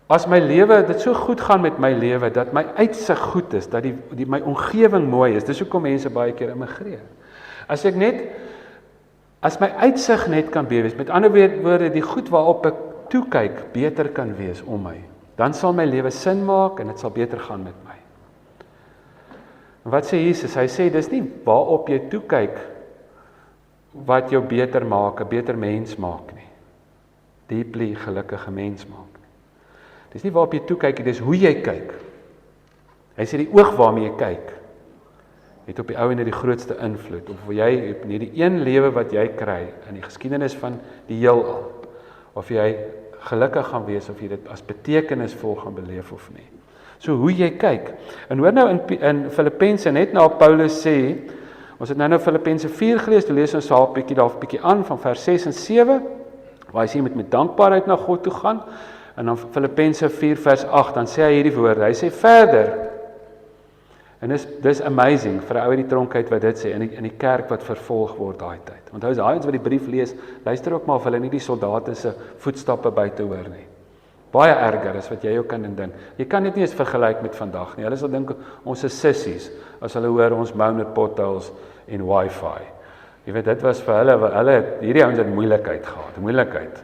as my lewe, dit so goed gaan met my lewe, dat my uitsig goed is, dat my omgewing mooi is, dis hoekom mense baie keer immigreer. As my uitsig net kan wees, met ander woorde, die goed waarop ek toekyk, beter kan wees om my, dan sal my lewe sin maak, en dit sal beter gaan met my. En wat sê Jesus? Hy sê, dis nie waarop jy toekyk, wat jou beter maak, 'n beter mens maak nie. Dieply gelukkige mens maak nie. Dis nie waarop jy toekyk, dis hoe jy kyk. Hy sê die oog waarmee jy kyk, het op die ou en die grootste invloed, of jy, in die een lewe wat jy kry, in die geskiedenis van die heelal, of jy gelukkig gaan wees, of jy dit as betekenisvol gaan beleef of nie. So hoe jy kyk. En hoor nou in Filippense, net na Paulus sê, ons het nou Filippense 4 gelees, toe lees ons daar 'n bietjie aan, van vers 6 en 7, waar hy sê, jy moet met dankbaarheid na God toe gaan, en dan Filippense 4 vers 8, dan sê hy hierdie woorde, hy sê verder, En dis amazing vir 'n ou uit die tronk uit wat dit sê, in die kerk wat vervolg word daai tyd. Onthou as daai ouens wat die brief lees, luister ook maar of hulle nie die soldate se voetstappe buite hoor nie. Baie erger as wat jy ook kan dink. Jy kan dit nie eens vergelyk met vandag nie. Hulle sal dink ons is sissies as hulle hoor ons bou met potholes en wifi. Jy weet, dit was vir hulle hierdie ouens het moeilikheid gehad, moeilikheid.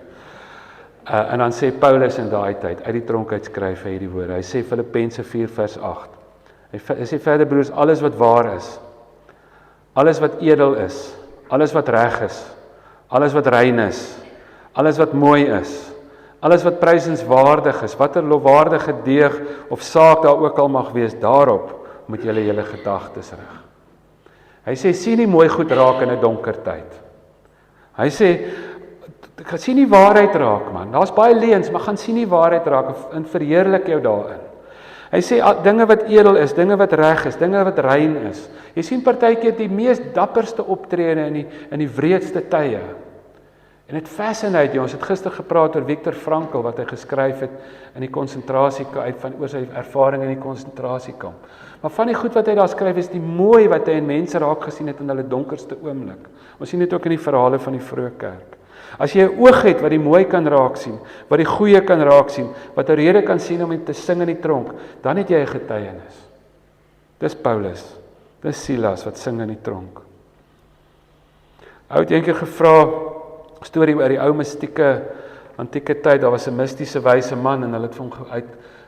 En dan sê Paulus in daai tyd, uit die tronk uit skryf hy hierdie woorde. Hy sê Filippense 4 vers 8. Hy sê verder broers, alles wat waar is, alles wat edel is, alles wat reg is, alles wat rein is, alles wat mooi is, alles wat prysenswaardig is, watter lofwaardige deeg of saak daar ook al mag wees, daarop moet julle julle gedagtes rig. Hy sê, sien nie mooi goed raak in 'n donker tyd. Hy sê, sien nie waarheid raak man, daar's baie leuns, maar gaan sien nie waarheid raak en verheerlik jou daarin. Hy sê, dinge wat edel is, dinge wat reg is, dinge wat rein is. Jy sien partykeer die mees dapperste optrede in die wreedste tye. En dit fascinate jou, ons het gister gepraat oor Viktor Frankl, wat hy geskryf het in die konsentrasiekamp, oor sy ervaring in die konsentrasiekamp. Maar van die goed wat hy daar skryf, is die mooi wat hy in mense raak gesien het in hulle donkerste oomblik. Ons sien dit ook in die verhale van die vroeë kerk. As jy 'n oog het wat die mooi kan raak sien, wat die goeie kan raak sien, wat 'n rede kan sien om te sing in die tronk, dan het jy 'n getuienis. Dis Paulus, dis Silas wat sing in die tronk. Ou het eendag gevra, storie oor die ou mystieke antieke tyd, daar was 'n mistiese wyse man en hulle het vir hom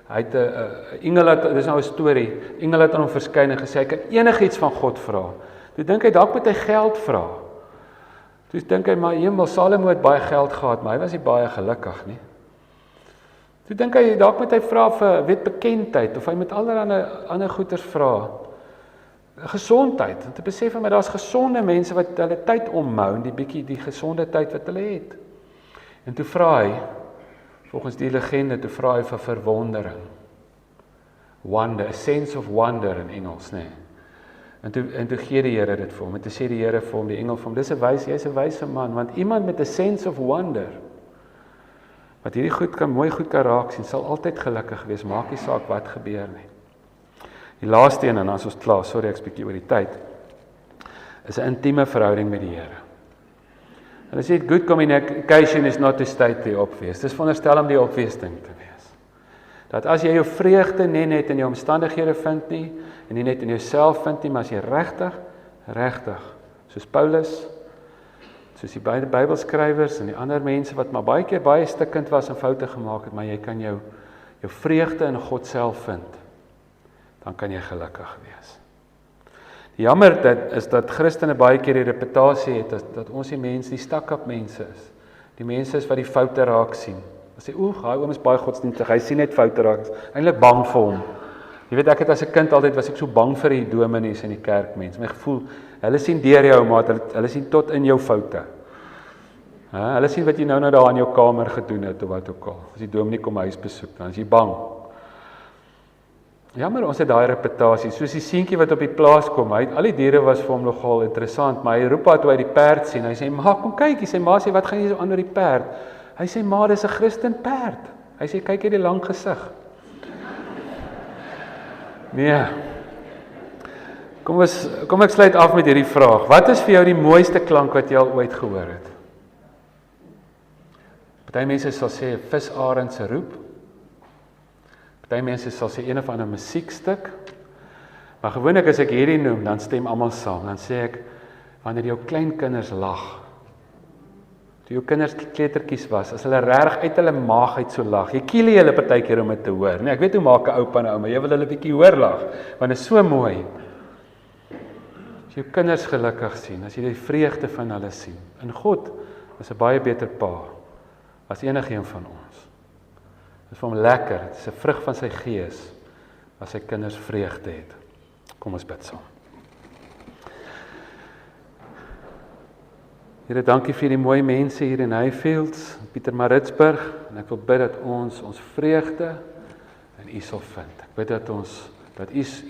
hy het 'n engel, dis nou 'n storie, engel het aan hom verskyn en gesê hy kan enigiets van God vra. Toe dink hy dalk moet hy geld vra. Toe dink hy maar hemel, Salomo het baie geld gehad, maar hy was nie baie gelukkig nie. Toe dink hy dalk moet hy vra vir bekendheid of hy moet allerlei ander goeders vra. Gesondheid, om te besef maar daar's gesonde mense wat hulle tyd ommou, die gesonde tyd wat hulle het. En toe vra hy, volgens die legende, toe vra hy vir verwondering. Wonder, a sense of wonder in Engels, nee. En toe gee die Here dit vir hom, en toe sê die Here vir hom, die engel vir hom, jy's 'n wyse man, want iemand met 'n sense of wonder, wat hierdie mooi goed kan raak sien, sal altyd gelukkig wees, maak nie saak wat gebeur nie. Die laaste een, en dan is ons klaar, sorry ek is bietjie oor die tyd, is 'n intieme verhouding met die Here. Hulle sê, good communication is not to state the obvious. Dis veronderstel om die obvious ding te wees. Dat as jy jou vreugde nie net in jou omstandighede vind nie, en nie net in jouself vind nie, maar as jy regtig, soos Paulus, soos die beide Bybelskrywers en die ander mense wat maar baie keer baie stikkend was en foute gemaak het, maar jy kan jou vreugde in God self vind, dan kan jy gelukkig wees. Die jammer is dat Christene baie keer die reputasie het dat ons die mense, die stak-up mense is. Die mense is wat die foute raak sien. Hulle sê, daai oom is baie godsdienstig, hy sien net foute raak, is eintlik bang vir hom. Jy weet, ek het as 'n kind altyd was ek so bang vir die dominees en die kerkmense. My gevoel, hulle sien deur jou, maar hulle sien tot in jou foute. Hulle sien wat jy nou daar in jou kamer gedoen het of wat ook al. As die dominee kom huis besoek, dan is jy bang. Jammer, ons het daai reputasie, soos die seentjie wat op die plaas kom, al die diere was vir hom nogal interessant, maar hy roep toe hy die perd sien, hy sê, ma, kom kyk, hy sê, ma, sê, wat gaan jy so aan oor die perd? Hy sê, ma, dis 'n Christen perd. Hy sê, kyk hier die lang gesig. Nee. Kom ek sluit af met hierdie vraag. Wat is vir jou die mooiste klank wat jy al ooit gehoor het? Party mense sal sê 'n visarend se roep. Party mense sal sê een of ander musiekstuk. Maar gewoonlik as ek hierdie noem, dan stem almal saam. Dan sê ek wanneer jou klein kinders lag. Toe jou kinders kleutertjies was, as hulle reg uit hulle maag uit so lag. Jy kiel hulle partykeer om dit te hoor. Nee, ek weet hoe maak 'n oupa en 'n ouma, jy wil hulle bietjie hoor lag, want dit is so mooi. As jou kinders gelukkig sien, as jy die vreugde van hulle sien. En God is 'n baie beter pa as enigiemand van ons. Dit is vir hom lekker, dit is 'n vrug van sy gees as sy kinders vreugde het. Kom ons bid saam. Here, dankie vir die mooi mense hier in Highfields, Pietermaritzburg, en ek wil bid dat ons vreugde in U sal vind. Ek bid dat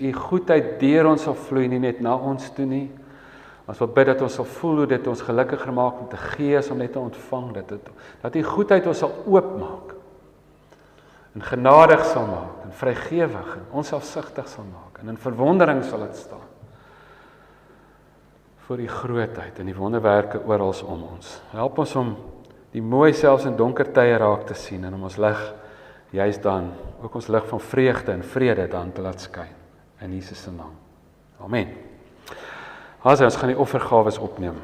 U goedheid deur ons sal vloei, nie net na ons toe nie. Ons wil bid dat ons sal voel hoe dit ons gelukkiger maak om te gee as om net te ontvang, dat U goedheid ons sal oopmaak. en genadig sal maak, en vrygewig, en onselfsugtig sal maak, en in verwondering sal dit staan vir die grootheid en die wonderwerke oral om ons. Help ons om die mooi selfs in donker tye raak te sien, en om ons lig, juist dan, ook ons lig van vreugde en vrede dan te laat skyn, in Jesus se naam. Amen. Ons gaan die offergawes opneem.